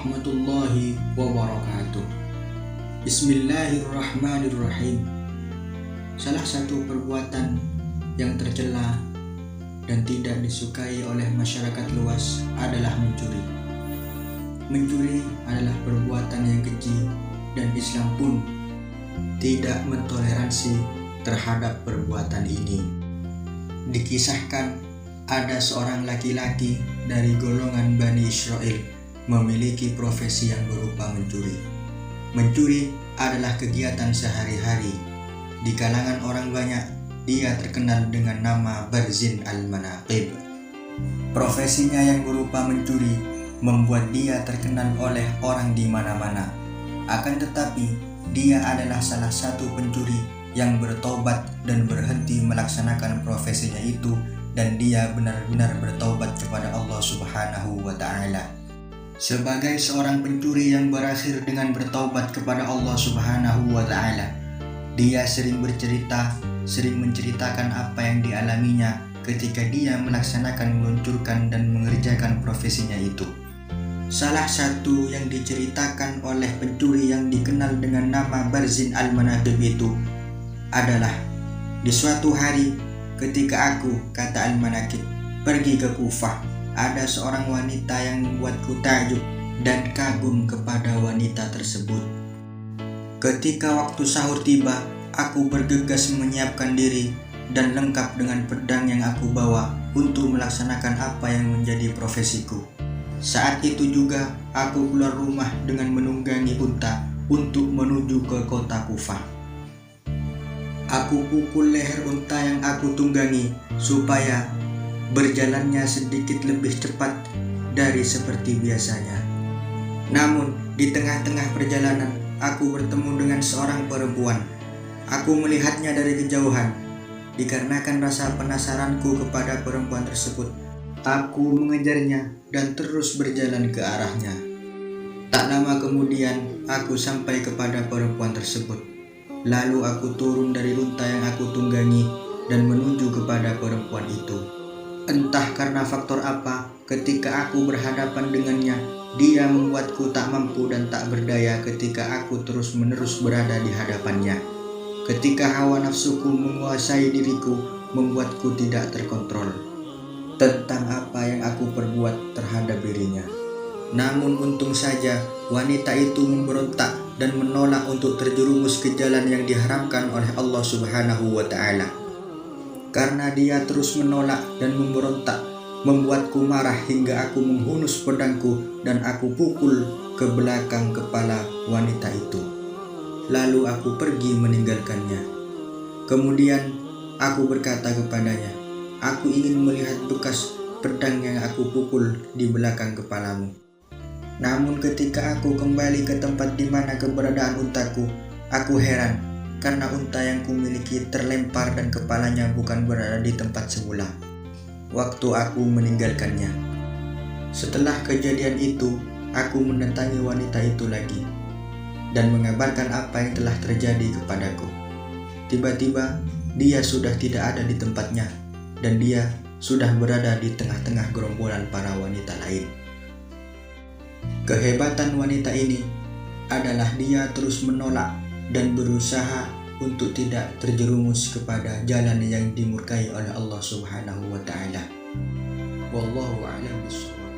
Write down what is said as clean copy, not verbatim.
warahmatullahi wabarakatuh. Bismillahirrahmanirrahim. Salah satu perbuatan yang tercela dan tidak disukai oleh masyarakat luas adalah mencuri. Mencuri adalah perbuatan yang keji dan Islam pun tidak mentoleransi terhadap perbuatan ini. Dikisahkan ada seorang laki-laki dari golongan Bani Israel memiliki profesi yang berupa mencuri. Mencuri adalah kegiatan sehari-hari. Di kalangan orang banyak, dia terkenal dengan nama Barzin al-Manaqib. Profesinya yang berupa mencuri membuat dia terkenal oleh orang di mana-mana. Akan tetapi, dia adalah salah satu pencuri yang bertobat dan berhenti melaksanakan profesinya itu, dan dia benar-benar bertobat kepada Allah Subhanahu wa Ta'ala. Sebagai seorang pencuri yang berakhir dengan bertaubat kepada Allah Subhanahu wa Ta'ala, dia sering menceritakan apa yang dialaminya ketika dia melaksanakan, meluncurkan dan mengerjakan profesinya itu. Salah satu yang diceritakan oleh pencuri yang dikenal dengan nama Barzin al-Manaqib itu adalah, di suatu hari ketika aku, kata al-Manaqib, pergi ke Kufah, ada seorang wanita yang membuatku takjub dan kagum kepada wanita tersebut. Ketika waktu sahur tiba, aku bergegas menyiapkan diri dan lengkap dengan pedang yang aku bawa untuk melaksanakan apa yang menjadi profesiku. Saat itu juga aku keluar rumah dengan menunggangi unta untuk menuju ke kota Kufah. Aku pukul leher unta yang aku tunggangi supaya berjalannya sedikit lebih cepat dari seperti biasanya. Namun di tengah-tengah perjalanan aku bertemu dengan seorang perempuan. Aku melihatnya dari kejauhan. Dikarenakan rasa penasaranku kepada perempuan tersebut, aku mengejarnya dan terus berjalan ke arahnya. Tak lama kemudian aku sampai kepada perempuan tersebut. Lalu aku turun dari unta yang aku tunggangi dan menuju kepada perempuan itu. Entah karena faktor apa, ketika aku berhadapan dengannya, dia membuatku tak mampu dan tak berdaya ketika aku terus-menerus berada di hadapannya. Ketika hawa nafsuku menguasai diriku, membuatku tidak terkontrol tentang apa yang aku perbuat terhadap dirinya. Namun untung saja wanita itu memberontak dan menolak untuk terjerumus ke jalan yang diharamkan oleh Allah Subhanahu wa Ta'ala. Karena dia terus menolak dan memberontak, membuatku marah hingga aku menghunus pedangku dan aku pukul ke belakang kepala wanita itu. Lalu aku pergi meninggalkannya. Kemudian aku berkata kepadanya, aku ingin melihat bekas pedang yang aku pukul di belakang kepalamu. Namun ketika aku kembali ke tempat di mana keberadaan untaku, aku heran karena unta yang kumiliki terlempar dan kepalanya bukan berada di tempat semula waktu aku meninggalkannya. Setelah kejadian itu, aku mendatangi wanita itu lagi dan mengabarkan apa yang telah terjadi kepadaku. Tiba-tiba dia sudah tidak ada di tempatnya dan dia sudah berada di tengah-tengah gerombolan para wanita lain. Kehebatan wanita ini adalah dia terus menolak dan berusaha untuk tidak terjerumus kepada jalan yang dimurkai oleh Allah Subhanahu wa Ta'ala. Wallahu a'lam bishawab.